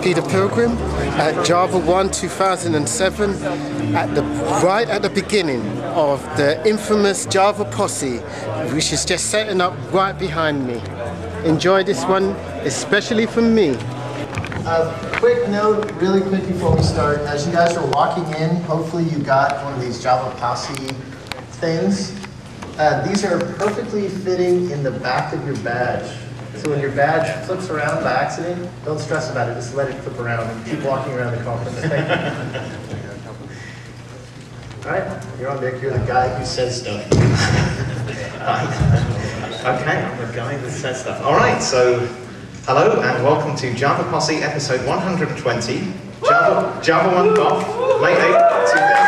Peter Pilgrim at JavaOne 2007, right at the beginning of the infamous JavaPosse, which is just setting up right behind me. Enjoy this one, especially for me. Quick note, really quick before we start. As you guys are walking in, hopefully you got one of these JavaPosse things. These are perfectly fitting in the back of your badge. So when your badge flips around by accident, don't stress about it, just let it flip around and keep walking around the conference. Alright, you're on deck, you're the guy who says stuff. Okay, I'm the guy that says stuff. Alright, so hello and welcome to JavaPosse episode 120, JavaOne Buff, May 8, 2007.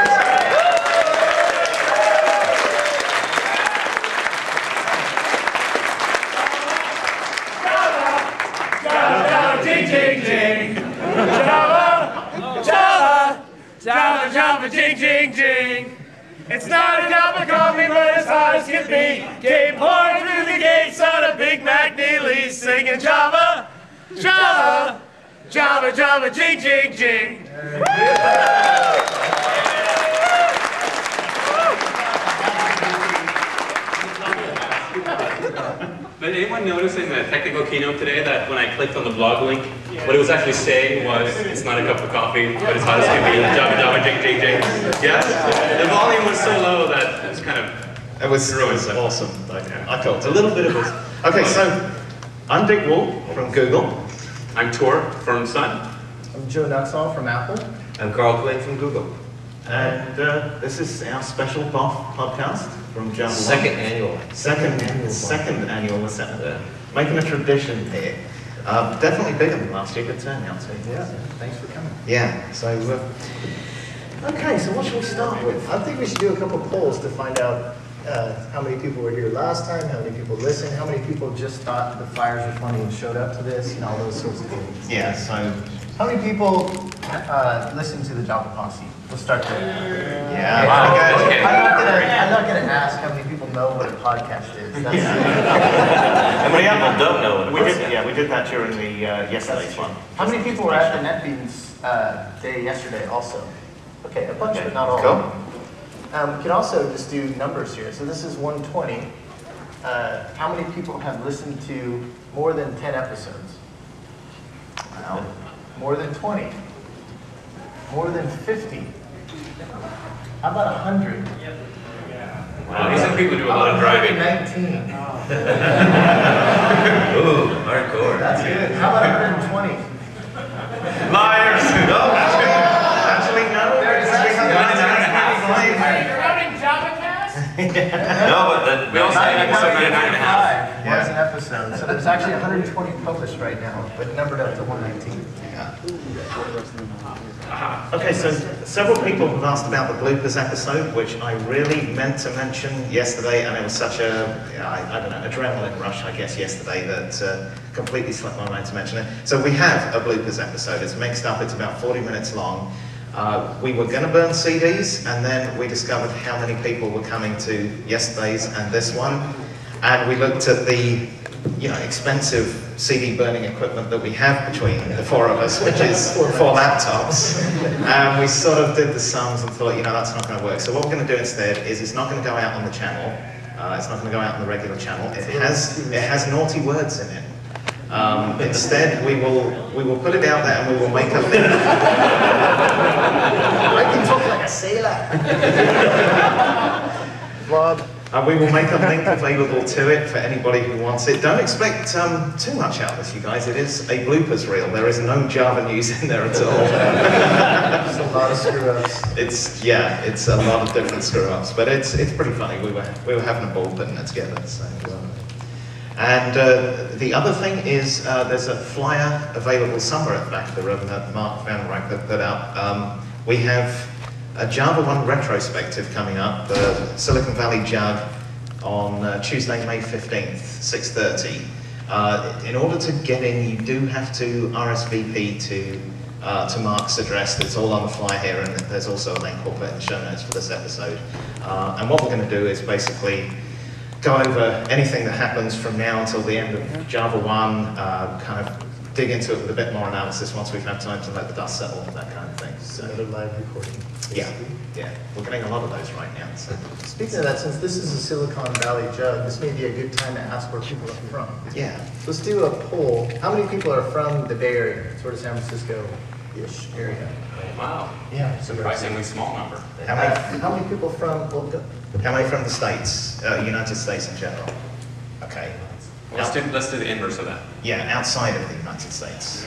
Java, jing, jing, jing. It's not a cup of coffee, but as hot as can be. Came pouring through the gates on a Big Mac Neely, singing Java, Java, Java, Java, jing, jing, jing. Did anyone notice in the technical keynote today that when I clicked on the blog link, what it was actually saying was, it's not a cup of coffee, but as hot as can be, Java, Java, jing, jing, jing. Yes? The volume was so low that it was kind of... It was awesome. I felt a little bit of it. Okay, so I'm Dick Wall from Google. I'm Tor from Sun. I'm Joe Nuxall from Apple. I'm Carl Quinn from Google. And this is our special podcast from JavaOne. Second annual. Second annual. Making a tradition here. Definitely bigger than last year. Good turnout too. Yeah, thanks for coming. Yeah. So, okay. So what should we start with? I think we should do a couple polls to find out how many people were here last time, how many people listened, how many people just thought the flyers were funny and showed up to this, you know, all those sorts of things. Yeah. So how many people listened to the JavaPosse? We'll start there. Yeah. Wow. Okay. I'm not gonna ask how many people know what a podcast is. That's How many people don't know what it is? we did that during the yesterday's one. How many people were at the NetBeans day yesterday also? Okay, a bunch, but not all. Cool. We can also just do numbers here. So this is 120. How many people have listened to more than 10 episodes? Wow. More than 20. More than 50. How about 100? Wow, these are people who do a lot of driving. 19. Ooh, hardcore. That's good. How about 120? Liars! No, Actually, no. You're running JavaCast? no, but We also have episode 99.5. Was an episode. So there's actually 120 published right now, but numbered up to 119. Okay, so several people have asked about the bloopers episode, which I really meant to mention yesterday, and it was such a, I don't know, adrenaline rush, I guess, yesterday that completely slipped my mind to mention it. So we have a bloopers episode. It's mixed up. It's about 40 minutes long. We were going to burn CDs, and then we discovered how many people were coming to yesterday's and this one, and we looked at the expensive CD burning equipment that we have between the four of us, which is 4 laptops, and we sort of did the sums and thought, that's not going to work. So what we're going to do instead is it's not going to go out on the channel. It's not going to go out on the regular channel. It has naughty words in it. Instead, we will put it out there and we will make a link. I can talk like a sailor. Bob. We will make a link available to it for anybody who wants it. Don't expect too much out of this, you guys. It is a bloopers reel. There is no Java news in there at all. It's a lot of screw-ups. It's a lot of different screw-ups, but it's pretty funny. We were having a ball putting it together. So, and the other thing is there's a flyer available somewhere at the back of the room that Mark Van Rank put up. We have a JavaOne retrospective coming up, the Silicon Valley Jug, on Tuesday, May 15th, 6:30. In order to get in, you do have to RSVP to Mark's address. That's all on the flyer here, and there's also a link we'll put in the show notes for this episode. And what we're going to do is basically go over anything that happens from now until the end of JavaOne, kind of dig into it with a bit more analysis once we've had time to let the dust settle and that kind of thing. So, Another live recording. yeah, yeah, we're getting a lot of those right now. So. Speaking of that, since this is a Silicon Valley jug, this may be a good time to ask where people are from. Yeah. So let's do a poll. How many people are from the Bay Area, sort of San Francisco-ish area? Wow. Yeah. Surprisingly small number. How many people from, well, How many from the States, United States in general? Okay. Let's do the inverse of that. Yeah, outside of the United States.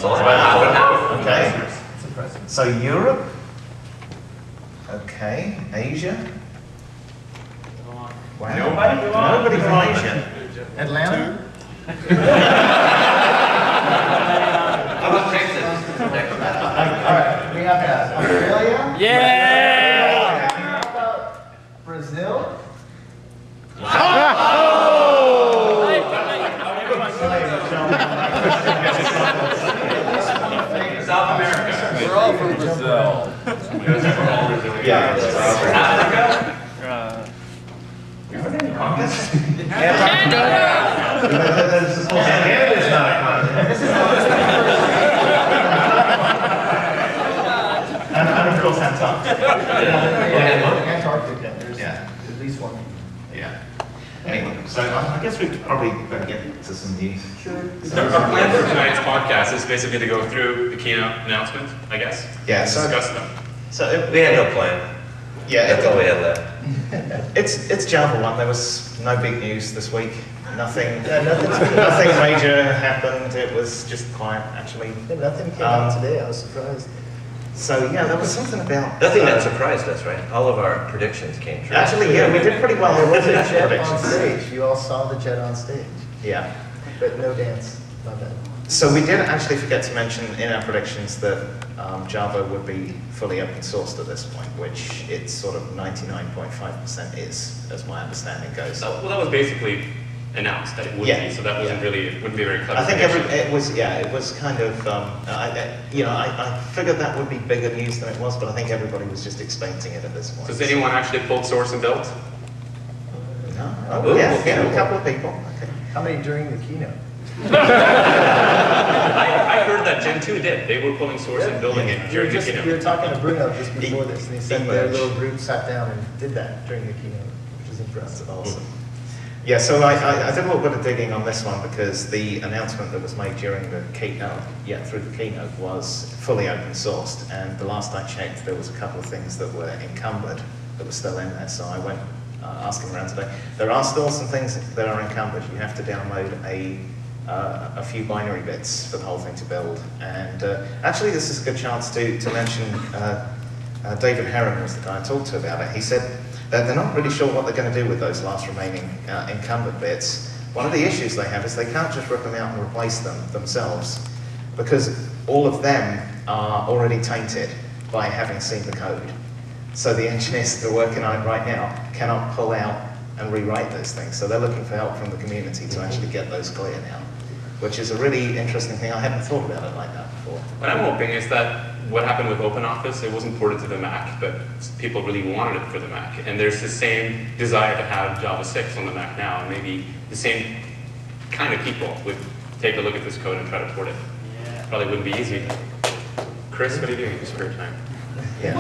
Wow. Okay. That's impressive. So Europe. Okay. Asia. Wow. Nobody from Asia. Atlanta? How about Texas? All right, we have Australia. Yeah! How about Brazil? South America. We're all from Brazil. Yeah. Canada's not a continent. And of course Antarctica. Antarctica, there's Yeah. at least one. Yeah. Anyway, so I guess we probably better get to some news. Sure. Our plan for tonight's podcast is basically to go through the keynote announcement, I guess. Yeah, And so- discuss them. So We had no plan. yeah, That's all we had left. it's JavaOne. There was no big news this week. Nothing. Yeah, nothing, Nothing major happened. It was just quiet, actually. nothing came out today, I was surprised. So yeah, there was something about Nothing that surprised us, right? All of our predictions came true. Actually, yeah, we did pretty well There on was a the jet on predictions. stage, you all saw the jet on stage, Yeah. but no dance, not bad. So we did actually forget to mention in our predictions that Java would be fully open sourced at this point, which it's sort of 99.5% is, as my understanding goes. So, well, that was basically announced that it would Yeah, be, so that wasn't yeah. really, it wouldn't be a very clever I think prediction. it was kind of, I figured that would be bigger news than it was, but I think everybody was just expecting it at this point. So has anyone actually pulled source and built? No? Oh, Oh, yeah, okay. a couple of people. Okay. How many during the keynote? I heard that Gen 2 did. They were pulling source and building it during the We were keynote. talking to Bruno just before this, and he said their Emerge. little group sat down and did that during the keynote, which is That's impressive. awesome. Yeah, so I did a little bit of digging on this one because the announcement that was made during the keynote, through the keynote, was fully open sourced. And the last I checked, there was a couple of things that were encumbered that were still in there. So I went asking around today. There are still some things that are encumbered. You have to download a few binary bits for the whole thing to build. And actually, this is a good chance to mention David Heron was the guy I talked to about it. He said that they're not really sure what they're going to do with those last remaining encumbered bits. One of the issues they have is they can't just rip them out and replace them themselves because all of them are already tainted by having seen the code. So the engineers that are working on it right now cannot pull out and rewrite those things. So they're looking for help from the community to actually get those clear now, which is a really interesting thing. I hadn't thought about it like that before. What I'm hoping is that what happened with OpenOffice, it wasn't ported to the Mac, but people really wanted it for the Mac. And there's the same desire to have Java 6 on the Mac now, and maybe the same kind of people would take a look at this code and try to port it. Probably wouldn't be easy. Chris, what are you doing in your spare time? Yeah.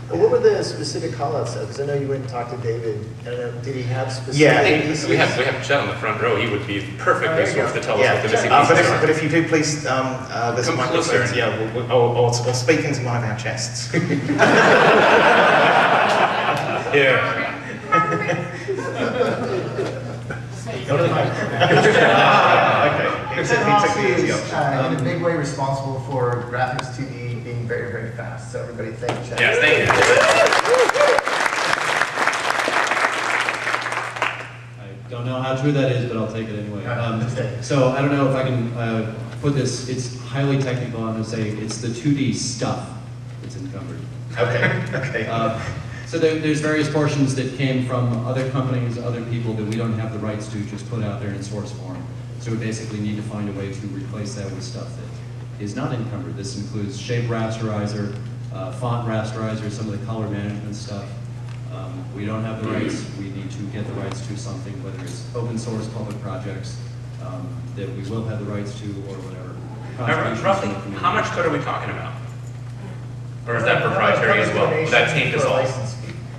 Well, what were the specific callouts though? Because I know you went and talked to David. I don't know, did he have specific? Yeah, I think pieces? we have Chet on the front row. He would be a perfect There you resource go. to tell us Yeah, what the missing but pieces are. if you do, please, this Come might closer. or speak into one of our chests. Yeah. Go to the mic. Okay. He took the easy is option. in a big way responsible for graphics 2D being very, very fast. So everybody thank Chad. Yes, thank you. I don't know how true that is, but I'll take it anyway. Okay. So I don't know if I can put this, it's highly technical, I'm going to say it's the 2D stuff that's encumbered. Okay. So there's various portions that came from other companies, other people that we don't have the rights to just put out there in source form. So we basically need to find a way to replace that with stuff that is not encumbered. This includes shape rasterizer, font rasterizer, some of the color management stuff. We don't have the rights. We need to get the rights to something, whether it's open source, public projects, that we will have the rights to or whatever. Roughly, how much code are we talking about? Or is that proprietary as well? Would that taint us all?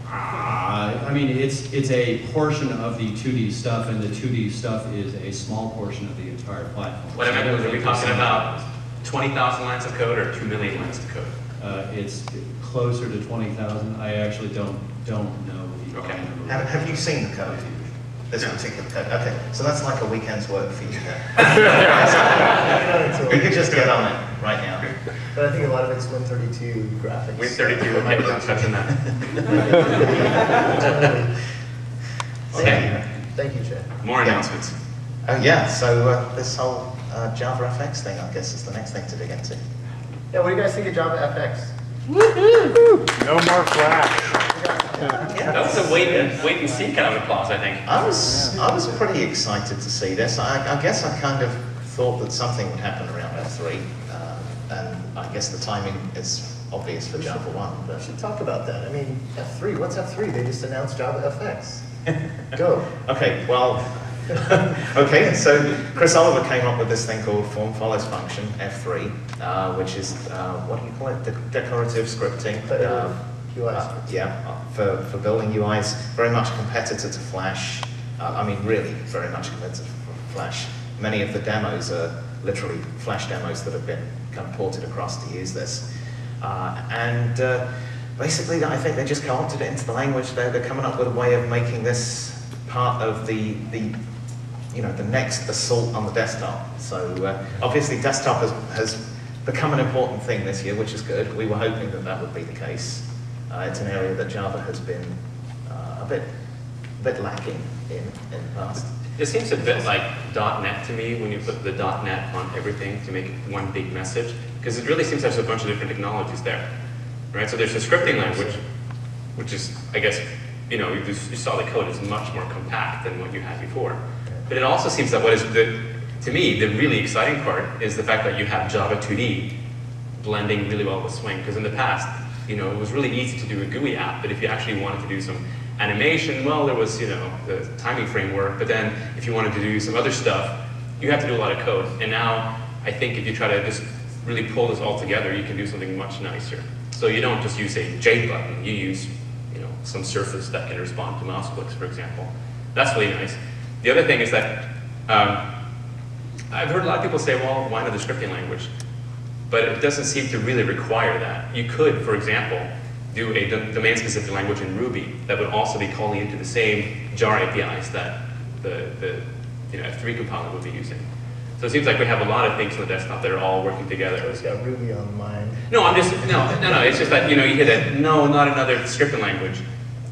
I mean, it's a portion of the 2D stuff, and the 2D stuff is a small portion of the entire platform. What I meant was, are we talking about 20,000 lines of code or 2 million lines of code? It's closer to 20,000. I actually don't know the Okay. Have you seen the code? This particular code? Okay, so that's like a weekend's work for you then. You could just get on it right now. But I think a lot of it's Win32 graphics. Win32, okay, I'm not touching that. Okay. Thank you, Jay. More announcements. Oh yeah, so this whole JavaFX thing, I guess, is the next thing to dig into. Yeah, what do you guys think of JavaFX? No more Flash. That was a wait and see kind of applause, I think. I was pretty excited to see this. I guess I kind of thought that something would happen around F3, and I guess the timing is obvious for JavaOne. We But should talk about that. I mean, F3, what's F3? They just announced JavaFX. Go. okay, well, okay. So Chris Oliver came up with this thing called form follows function (F3), which is what do you call it? Declarative scripting. For building UIs, very much competitor to Flash. I mean, really, very much competitor to Flash. Many of the demos are literally Flash demos that have been kind of ported across to use this. Basically, I think they just co-opted it into the language. They're coming up with a way of making this part of the next assault on the desktop. So obviously, desktop has become an important thing this year, which is good. We were hoping that that would be the case. It's an area that Java has been a bit lacking in the past. It seems a bit like .NET to me when you put the .NET on everything to make it one big message, because it really seems there's a bunch of different technologies there, right? So there's a scripting language, which is, I guess, you saw the code is much more compact than what you had before. But it also seems that to me, the really exciting part is the fact that you have Java 2D blending really well with Swing, because in the past, it was really easy to do a GUI app, but if you actually wanted to do some animation, well, there was, the timing framework, but then if you wanted to do some other stuff, you have to do a lot of code. And now, I think if you try to just really pull this all together, you can do something much nicer. So you don't just use a J button, you use, some surface that can respond to mouse clicks, for example. That's really nice. The other thing is that, I've heard a lot of people say, well, why not the scripting language? But it doesn't seem to really require that. You could, for example, do a domain-specific language in Ruby that would also be calling into the same jar APIs that the F3 compiler would be using. So it seems like we have a lot of things on the desktop that are all working together. I just got Ruby on mine. No, no. It's just that you hit a no, not another scripting language,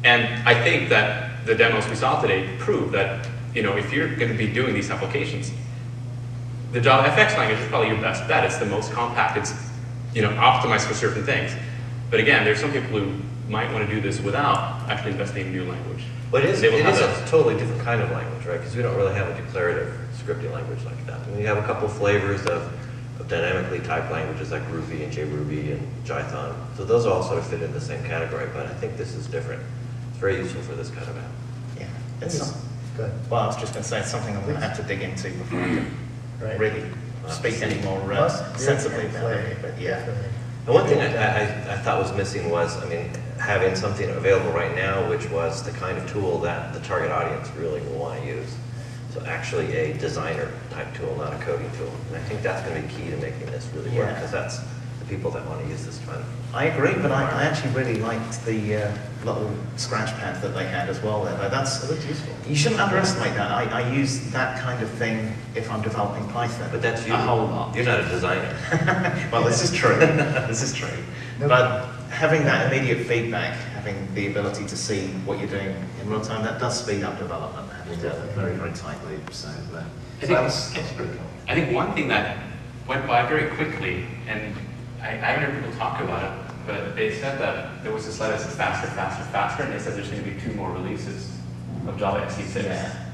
and I think that the demos we saw today prove that if you're going to be doing these applications, the JavaFX language is probably your best bet. It's the most compact. It's optimized for certain things. But again, there's some people who might want to do this without actually investing in a new language. But it is a totally different kind of language, right? Because we don't really have a declarative scripting language like that. We have a couple flavors of dynamically typed languages like Ruby and JRuby and Python. So those all sort of fit in the same category, but I think this is different. It's very useful for this kind of app. Yeah, Good. Well, I was just going to say it's something I'm going to have to dig into before I can really speak any more sensibly about it. But yeah. And one thing I thought was missing was, having something available right now, which was the kind of tool that the target audience really will want to use. So actually a designer type tool, not a coding tool. And I think that's going to be key to making this really work, because that's the people that want to use this kind of. I agree, but I actually really liked the little scratch pad that they had as well there. That's useful. You shouldn't underestimate that. I use that kind of thing if I'm developing Python. But that's you. A whole lot. You're not a designer. Well, this is true. This is true. But having that immediate feedback, having the ability to see what you're doing in real time, that does speed up development. Having a very, very tight loop. So that's pretty cool. I think one thing that went by very quickly, and I haven't heard people talk about it, but they said that there was a slide that says faster, faster, faster, and they said there's going to be 2 more releases of Java SE6. Yeah.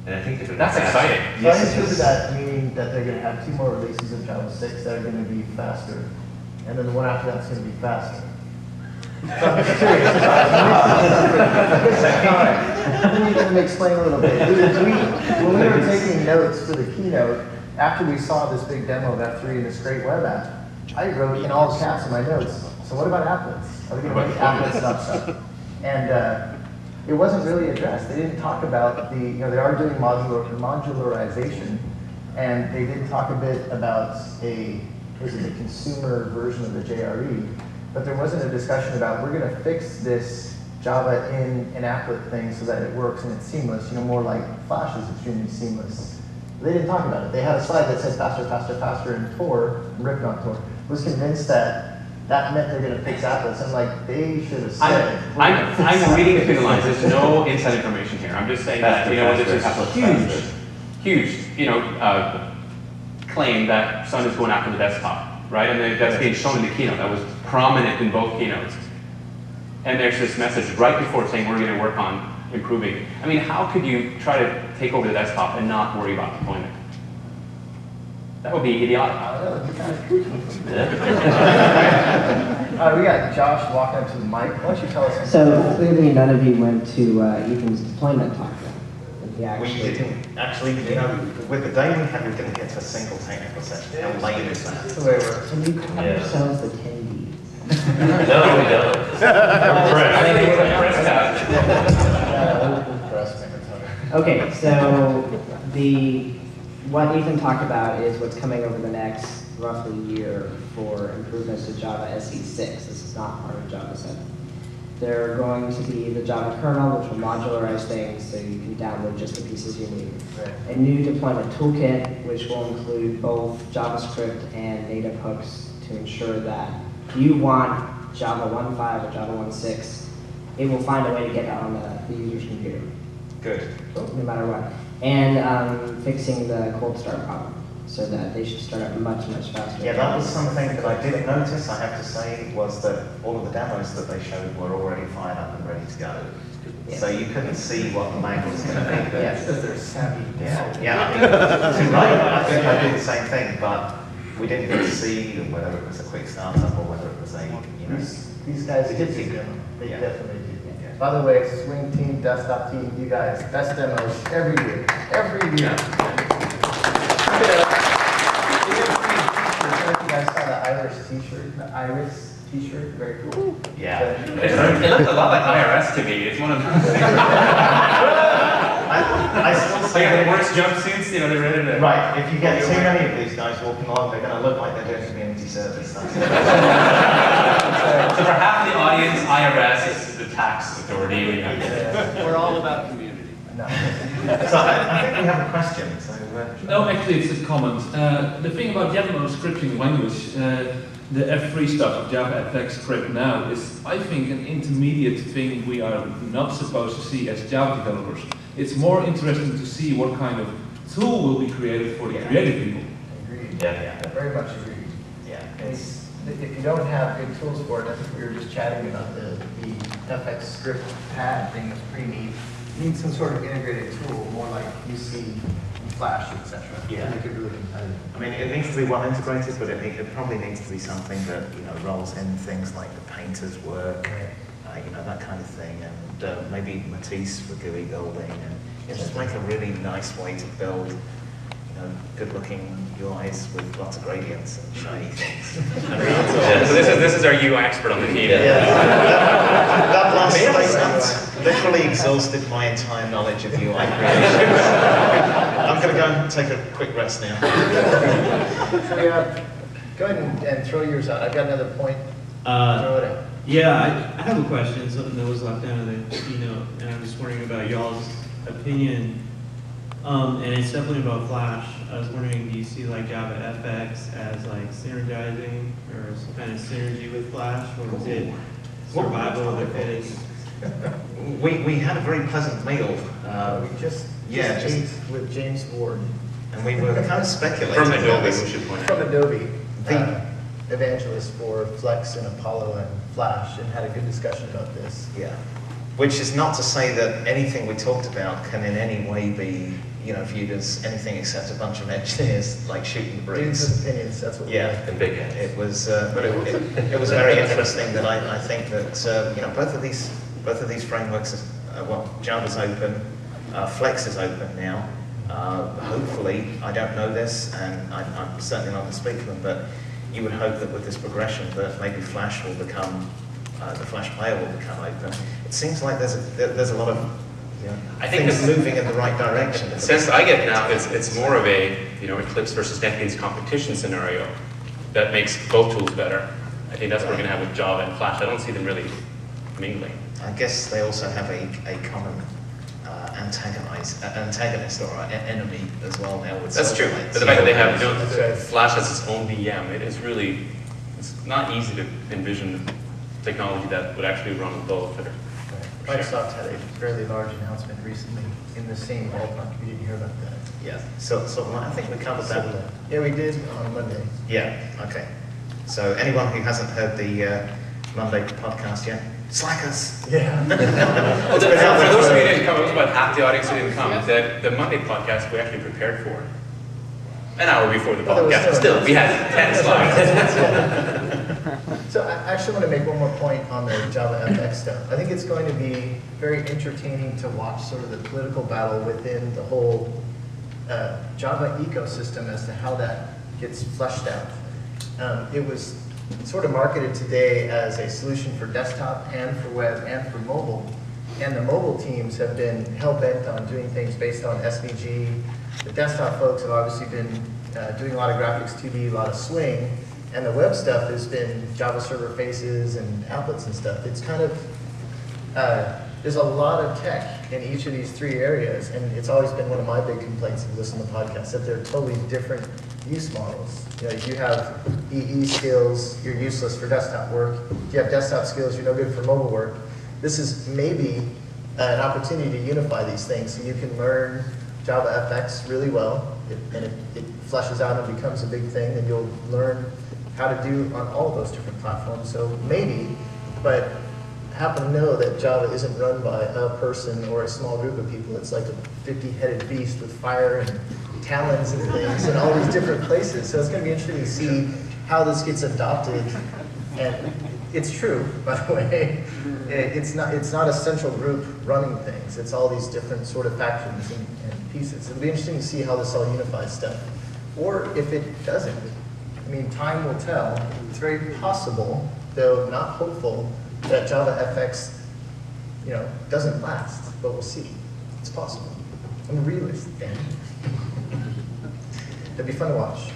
And I think that's exciting. So I interpreted that meaning that they're going to have 2 more releases of Java 6 that are going to be faster, and then the one after that's going to be faster. So I'm curious Let me explain a little bit. When we were taking notes for the keynote, after we saw this big demo of F3 and this great web app, I wrote in all caps in my notes, so what about applets? Are we going to make applets and stuff? And it wasn't really addressed. They didn't talk about they are doing modularization, and they did talk a bit about the consumer version of the JRE, but there wasn't a discussion about we're going to fix this Java in an applet thing so that it works and it's seamless, more like Flash is extremely seamless. They didn't talk about it. They had a slide that said faster, faster, faster in Tor, ripped on Tor. Was convinced that meant they're going to fix applets. I'm like, they should have said. I'm reading between the lines. There's no inside information here. I'm just saying that, there's this huge, claim that Sun is going after the desktop, right? And that's being shown in the keynote. That was prominent in both keynotes. And there's this message right before saying we're going to work on improving. I mean, how could you try to take over the desktop and not worry about deployment? That would be idiotic. We got Josh walking up to the mic. Why don't you tell us? So clearly none of you went to Ethan's deployment talk then. We didn't actually, with the day we had, we didn't get to a single technical session. How lame is that? So you call yourselves the attendees. No, we don't. Okay, so what Ethan talked about is what's coming over the next roughly year for improvements to Java SE6. This is not part of Java 7. They're going to be the Java kernel, which will modularize things so you can download just the pieces you need. Right. A new deployment toolkit, which will include both JavaScript and native hooks to ensure that if you want Java 1.5 or Java 1.6, it will find a way to get it on the user's computer. Good. No matter what. And fixing the cold start problem so that they should start up much, much faster. Yeah, that was something that I did notice, I have to say, was that all of the demos that they showed were already fired up and ready to go. Yeah. So you couldn't see what the mag was going to be. Yeah, because they're savvy. Yeah, right. I think I did the same thing, but we didn't get to see whether it was a quick startup or whether it was a, These guys did see them. They definitely did. Yeah. By the way, Swing Team, Desktop Team, you guys, best demos every year. Every year. You guys saw the Iris t-shirt, very cool. Yeah. It looks a lot like IRS to me. It's one of those. I still say the worst jumpsuits, they're ready to. Right, if you get too many of these guys walking along, they're going to look like they're doing community service. So for half the audience, IRS is the tax authority. We're all about community. No. So I think we have a question. So, no, actually it's a comment. The thing about YAML scripting language, the F3 stuff of JavaFX script now is, I think, an intermediate thing we are not supposed to see as Java developers. It's more interesting to see what kind of tool will be created for the creative people. Agreed. Yeah. Very much agreed. yeah, If you don't have good tools for it, I think we were just chatting about the FX script pad thing that's pretty neat. You need some sort of integrated tool, more like you see in Flash, etc. Yeah. To make it really competitive. I mean, it needs to be well integrated, but it probably needs to be something that rolls in things like the painter's work, that kind of thing, and maybe Matisse for GUI building, and just make a really nice way to build, good-looking UIs with lots of gradients and shiny things. So this is our UI expert on the team. That last statement literally exhausted my entire knowledge of UI creation. I'm going to go and take a quick rest now. Yeah, go ahead and throw yours out. I've got another point. Throw it out. Yeah, I have a question, something that was left out of the keynote, and I'm just wondering about y'all's opinion. And it's definitely about Flash. I was wondering, do you see like JavaFX as like synergizing or some kind of synergy with Flash, or is it survival of the fittest? We had a very pleasant meal. We just ate with James Ward. And we were kind of speculating. From Adobe, we should point out. From Adobe, evangelist for Flex and Apollo and Flash, and had a good discussion about this. Yeah. Which is not to say that anything we talked about can in any way be, viewed as anything except a bunch of engineers like shooting the breeze. Dudes with opinions, that's what Yeah, And big heads. it was, but it was very interesting that I think that both of these frameworks, Java's open, Flex is open now. Hopefully, I don't know this, and I'm certainly not going to speak for them, but you would hope that with this progression, that maybe Flash will become, the Flash player will become open. It seems like there's a lot of I think things moving in the right direction. The sense I get now is it's more of a Eclipse versus NetBeans competition scenario that makes both tools better. I think that's what we're going to have with Java and Flash. I don't see them really mingling. I guess they also have a common antagonist or enemy as well now. With That's true. But the fact that they have Flash has its own VM, it's not easy to envision technology that would actually run both. Microsoft had a fairly large announcement recently in the same ballpark. We didn't hear about that. Yeah. So I think we covered that. Yeah, we did on Monday. Yeah. Okay. So anyone who hasn't heard the Monday podcast yet, slack us. Yeah. For those of you who didn't come, it was about half the audience who didn't come. The Monday podcast we actually prepared for an hour before the podcast. Still, we had 10 slides. So I actually want to make one more point on the JavaFX stuff. I think it's going to be very entertaining to watch sort of the political battle within the whole Java ecosystem as to how that gets fleshed out. It was sort of marketed today as a solution for desktop and for web and for mobile. And the mobile teams have been hell-bent on doing things based on SVG. The desktop folks have obviously been doing a lot of graphics 2D, a lot of Swing. And the web stuff has been Java server faces and applets and stuff. It's kind of, there's a lot of tech in each of these three areas, and it's always been one of my big complaints if you listen to podcasts, that they're totally different use models. You have EE skills, you're useless for desktop work. If you have desktop skills, you're no good for mobile work. This is maybe an opportunity to unify these things so you can learn JavaFX really well, and it fleshes out and becomes a big thing, and you'll learn how to do on all of those different platforms. So maybe, but happen to know that Java isn't run by a person or a small group of people. It's like a 50-headed beast with fire and talons and things in all these different places. So it's going to be interesting to see how this gets adopted. And it's true, by the way. It's not a central group running things. It's all these different sort of factions and pieces. It'll be interesting to see how this all unifies stuff. Or if it doesn't. I mean, time will tell. It's very possible, though not hopeful, that JavaFX, doesn't last. But we'll see. It's possible. I'm a realist, Dan. It'd be fun to watch.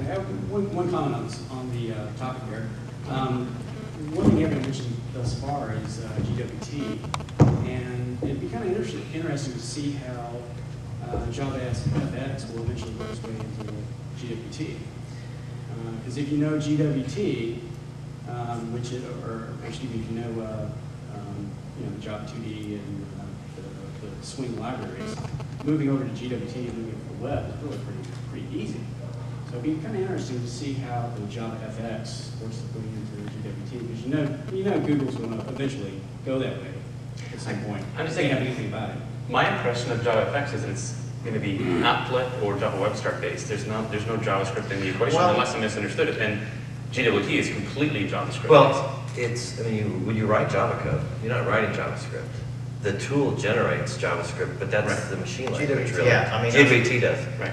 I have one comment on the topic here. One thing you haven't mentioned thus far is GWT, and it'd be kind of interesting to see how JavaFX will eventually work its way into GWT. Because if you know GWT, if you know the Java 2D and the Swing libraries, moving over to GWT and moving over to web is really pretty easy. So it'd be kind of interesting to see how the JavaFX works its way into GWT, because you know Google's going to eventually go that way at some point. I'm just saying thinking anything about it. My impression of JavaFX is that it's going to be applet or Java Web Start based. There's no JavaScript in the equation unless I misunderstood it. And GWT is completely JavaScript. Well, when you write Java code, you're not writing JavaScript. The tool generates JavaScript, but that's the machine language. Really. Yeah, GWT does. Right.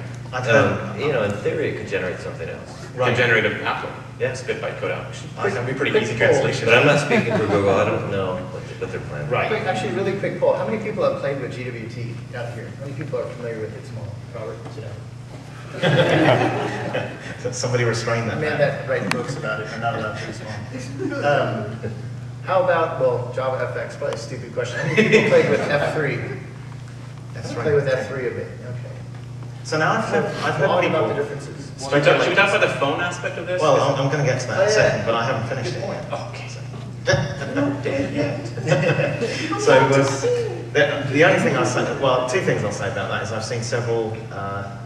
In theory, it could generate something else. Right. It can generate an applet. Yeah. Spit byte code out. That would be pretty easy translation. But I'm not speaking for Google. I don't know what they're planning. Right. Actually, really quick poll. How many people have played with GWT out here? How many people are familiar with it small? Robert, sit down. Somebody restrain that. A man that writes books about it, I'm not allowed to be small. How about, JavaFX, probably a stupid question. How many people played with F3? Play with F3 a bit, okay. So now I've heard people about the differences. Should we talk about the phone aspect of this? Well, I'm going to get to that in a second, but I haven't finished it yet. Oh, okay. Not dead yet. So the only thing I'll say, two things I'll say about that is I've seen several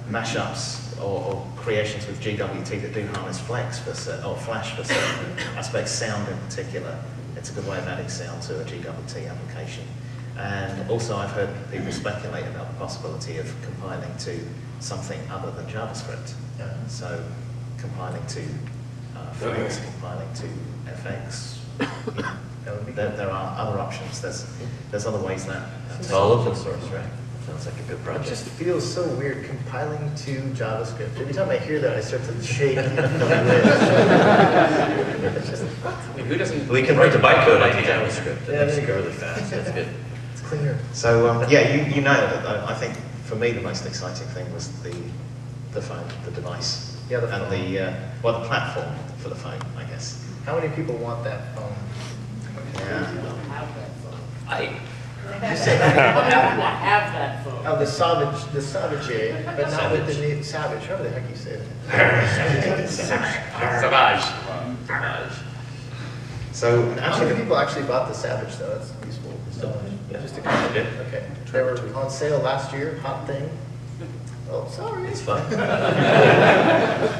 mashups or creations with GWT that do harness Flex or Flash for certain aspects, sound in particular. it's a good way of adding sound to a GWT application. And also I've heard people speculate about the possibility of compiling to something other than JavaScript. So compiling to Flex, compiling to FX. There are other options. There's other ways that. It's all open source, right? Sounds like a good project. It just feels so weird compiling to JavaScript. Every time I hear that, I start to shake. I mean, who doesn't? We can write the bytecode into JavaScript. It makes it go really fast. That's good. It's cleaner. So yeah, you nailed it. I think for me the most exciting thing was the phone, the device, Yeah, the and phone. the platform for the phone, I guess. How many people want that phone? Yeah. You say how many people have that phone. Oh, the Savage, but not with the name Savage. How the heck you say that? Savage. So How many people actually bought the Savage though? That's useful. Just a couple. Okay. They were on sale last year. Hot thing. Oh, sorry. It's fun.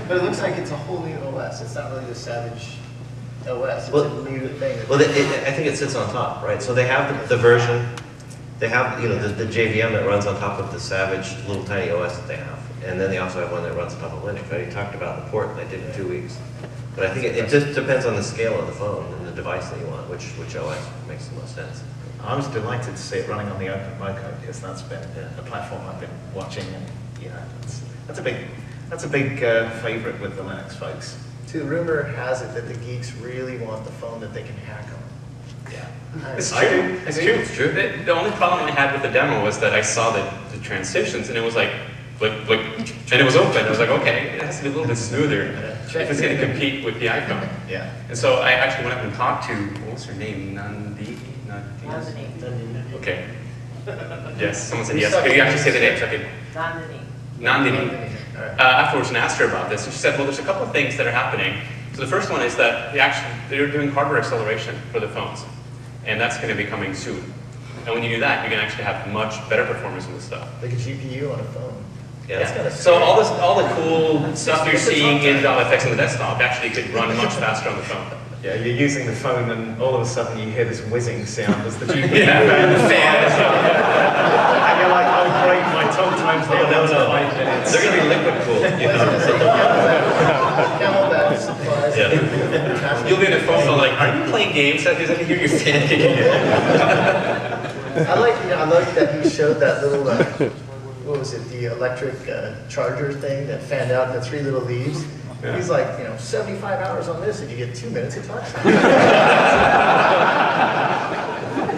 But it looks like it's a whole new OS. It's not really the Savage OS. It's a new thing. Well, I think it sits on top, right? So they have the version, they have the JVM that runs on top of the Savage little tiny OS that they have, and then they also have one that runs on top of Linux. Right? He talked about the port they did in 2 weeks, but I think it just depends on the scale of the phone and the device that you want, which OS makes the most sense. I was delighted to see it running on the OpenMoko because that's been a platform I've been watching, and that's a big favorite with the Linux folks. Too, rumor has it that the geeks really want the phone that they can hack on. Yeah. It's true. It's true. It's true. The only problem I had with the demo was that I saw the transitions and it was like, and it was open. I was like, okay, it has to be a little bit smoother if it's going to compete with the iPhone. Yeah. And so I actually went up and talked to, what was her name? Nandini. Okay. Yes, someone said yes. Could you actually say the name so I could? Nandini. Afterwards and asked her about this, and she said, well, there's a couple of things that are happening. So the first one is that they're doing hardware acceleration for the phones, and that's going to be coming soon. And when you do that, you can actually have much better performance in the stuff. Like a GPU on a phone. Yeah. That's kind of So all the cool stuff you're seeing in JavaFX on the desktop actually could run much faster on the phone. Yeah, you're using the phone and all of a sudden you hear this whizzing sound as the GPU the fan. And you're like, oh great, my talk time's down to 5 minutes. They're going to be liquid cooled. Camelback supplies. Yeah. You'll be on the phone so like, are you playing games? Because I can hear your fan kicking in. I like that he showed that little, what was it, the electric charger thing that fanned out the 3 little leaves. Yeah. He's like, 75 hours on this and you get 2 minutes of talk time. You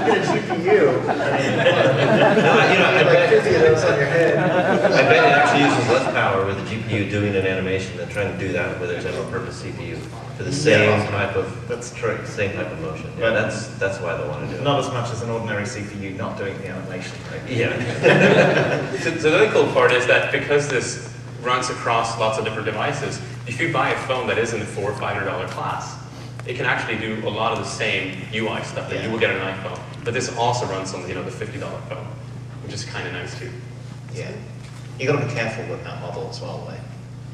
get a GPU. I bet those on your head. I bet it actually uses less power with the GPU doing an animation than trying to do that with a general purpose CPU for the same type of same type of motion. Yeah, that's why they want to do it. Not as much as an ordinary CPU not doing the animation. Right? Yeah. So the really cool part is that because this runs across lots of different devices, if you buy a phone that is in the $400 or $500 class, it can actually do a lot of the same UI stuff that you will get on an iPhone. But this also runs on the $50 phone, which is kind of nice too. Yeah. You got to be careful with that model as well, though.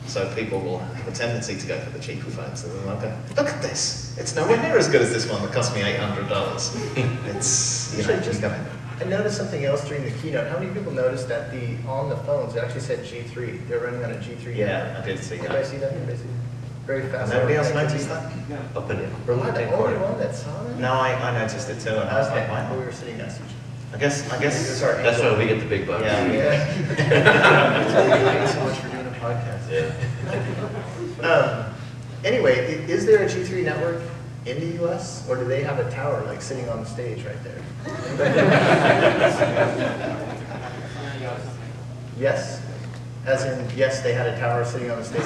So people will have a tendency to go for the cheaper phones. And they'll go, look at this. It's nowhere near as good as this one that cost me $800. It's I noticed something else during the keynote. How many people noticed that on the phones it actually said G3? They're running on a G3. Yeah, I did see that. Everybody see that? Very fast. Nobody else noticed that? Up in We're not the only one that saw that? No, I noticed it too. And I was like, wow. We were sitting next to each I guess. That's why we get the big bucks. Yeah. Thanks so much for doing a podcast. Yeah. Anyway, is there a G3 network in the US, or do they have a tower like sitting on the stage right there? Yes? As in, yes, they had a tower sitting on the stage.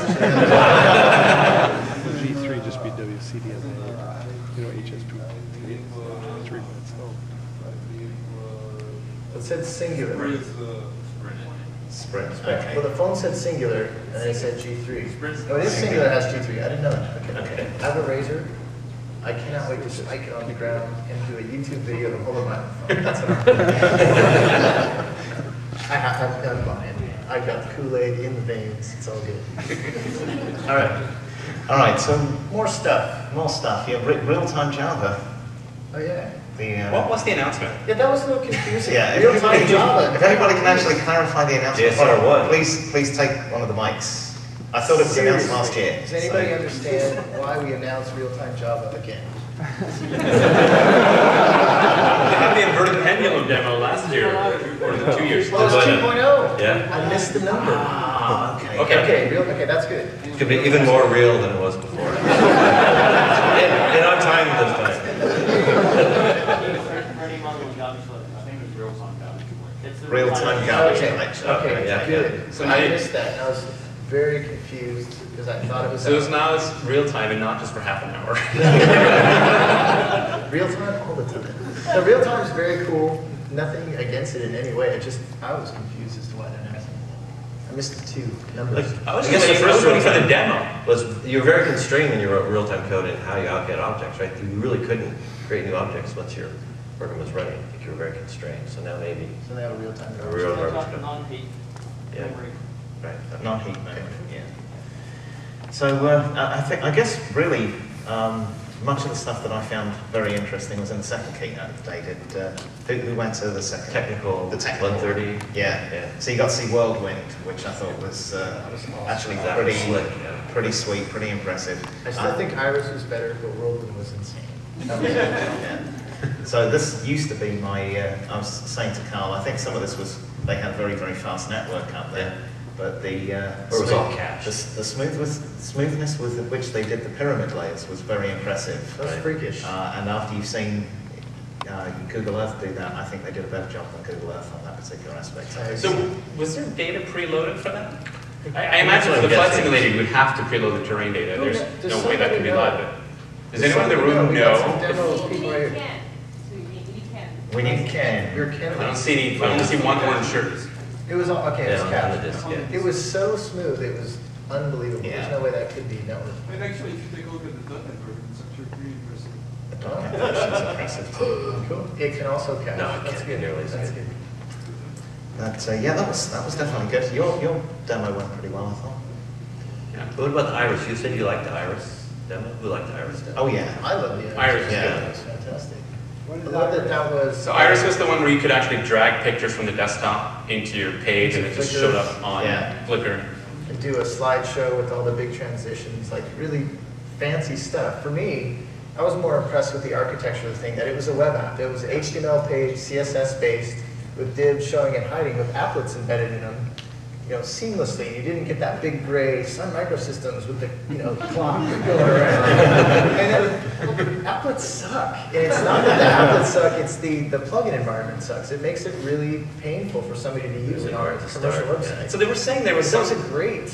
G3 just be WCDMA, HSP. 3 minutes. It said singular. Sprint. Okay. Well, the phone said singular, and then it said G3. Oh, it is singular, it has G3. I didn't know that. Okay. I have a Razr. I cannot wait to spike it on the ground and do a YouTube video of the whole of my phone. That's what I'm buying. I've got the Kool-Aid in the veins. It's all good. All right, so more stuff. Yeah, real-time Java. Oh yeah. What was the announcement? Yeah, that was a little confusing. Yeah, Real-time Java. if anybody can actually clarify the announcement, JSR1. please take one of the mics. I thought it was announced last year. Does anybody understand why we announced real-time Java again? They had the inverted pendulum demo last year, or 2 years. Oh, it's 2.0. Yeah. I missed the number. Okay. Okay, that's good. It could be even more real than it was before. and on time this time. Real-time garbage collection. Okay, yeah, good. So I missed that. I was very confused because I thought it was. So now it's real time and not just for half an hour. Real time all the time. The real time is very cool. Nothing against it in any way. I was confused as to why that happened. I missed the two numbers. I was just the first one for the demo. You're very constrained when you wrote real-time code and how you outget objects, right? You really couldn't create new objects once your program was running. You were very constrained. So now maybe. So they have a real time. A real garbage code. Non-heat memory. Right. Non-heat memory. Yeah. So I guess really much of the stuff that I found very interesting was in the second keynote. They did. Who went to the second? The technical 130. Yeah. So you got to see Whirlwind, which I thought was actually pretty slick, pretty sweet, pretty impressive. I still think Iris was better, but Whirlwind was insane. Yeah. So this used to be my. I was saying to Carl, I think some of this was they had very fast network up there. Yeah. But it was all cache. The smoothness with which they did the pyramid layers was very impressive. That's freakish. And after you've seen Google Earth do that, I think they did a better job than Google Earth on that particular aspect. So was there data preloaded for that? I imagine for the flight simulator you would have to preload the terrain data. There's no way that can be live. But does anyone in the room know? We need Ken. You're Ken. I don't see one orange shirt. It was all, okay, it was Yeah, on the cache. disk, yeah. It was so smooth, it was unbelievable. Yeah. There's no way that could be network. And actually, if you take a look at the .NET version, it's actually pretty impressive. That's impressive too. Cool. It can also cache. No, it That's can't good. nearly as That's good. good. Yeah, that was definitely good. Your demo went pretty well, I thought. Yeah. What about the Iris? You said you liked the Iris demo? Who liked the Iris demo? Oh yeah. I love the Iris, yeah. That was fantastic. I love that was. So Iris was the one where you could actually drag pictures from the desktop into your page and it just showed up on Flickr. And do a slideshow with all the big transitions, like really fancy stuff. For me, I was more impressed with the architecture of the thing, that it was a web app. It was an HTML page, CSS based, with divs showing and hiding, with applets embedded in them, seamlessly. You didn't get that big gray Sun Microsystems with the, clock going around. And applets suck. And it's not that the applets suck, it's the plugin environment sucks. It makes it really painful for somebody to use it on a commercial website. So they were saying there was That some... was great.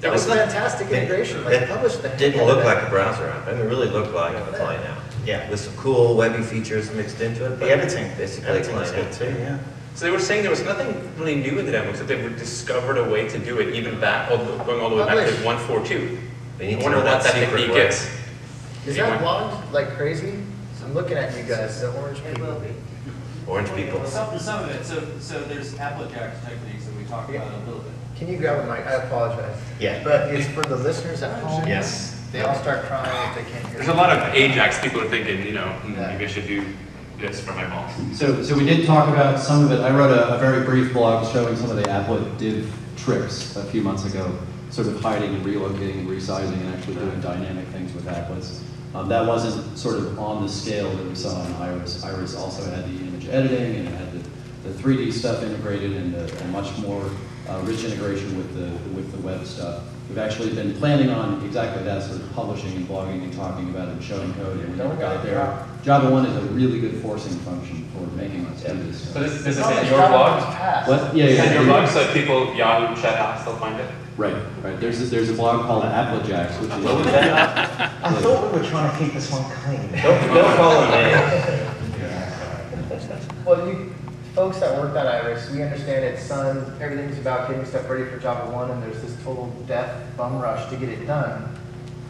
There That was was fantastic integration. Like, publish the Didn't look like a browser app. I mean, it really looked like a client app. Yeah. With some cool webby features mixed into it. The editing. Basically, Editing was client good app. too, yeah. So they were saying there was nothing really new in the demo, except they discovered a way to do it even back, going all the way back to 1.4.2. They need I to wonder know what that secret technique way. is. Is that blogged like crazy? I'm looking at you guys, the orange people. Orange people. Some of it. So there's Applejack techniques that we talked about a little bit. Can you grab a mic? I apologize. Yeah. But it's for the listeners at home. Yes. They all start crying if they can't hear. There's a lot of Ajax people are thinking, maybe I should do this for my boss. So we did talk about some of it. I wrote a very brief blog showing some of the applet div tricks a few months ago, sort of hiding and relocating and resizing and actually doing dynamic things with applets. That wasn't sort of on the scale that we saw in Iris. Iris also had the image editing and it had the 3D stuff integrated and a much more rich integration with the web stuff. We've actually been planning on exactly that, sort of publishing and blogging and talking about it and showing code, and we never got there. JavaOne is a really good forcing function for making us do this. So this is in your blog? What? Yeah, in your blog, so people, Yahoo, chat apps, they'll find it? Right. There's a blog called Applejack, which is... What was that? I thought we were trying to keep this one clean. Don't call it Well, you folks that worked at Iris, we understand it's Sun, everything's about getting stuff ready for JavaOne, and there's this total death bum rush to get it done.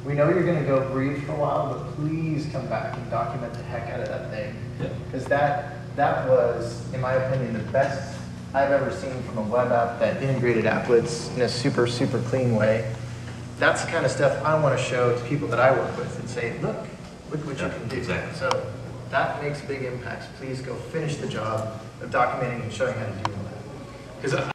We know you're going to go breathe for a while, but please come back and document the heck out of that thing. Because that was, in my opinion, the best I've ever seen from a web app that integrated applets in a super, super clean way. That's the kind of stuff I want to show to people that I work with and say, look what you can do. Exactly. So that makes big impacts. Please go finish the job of documenting and showing how to do all that. Because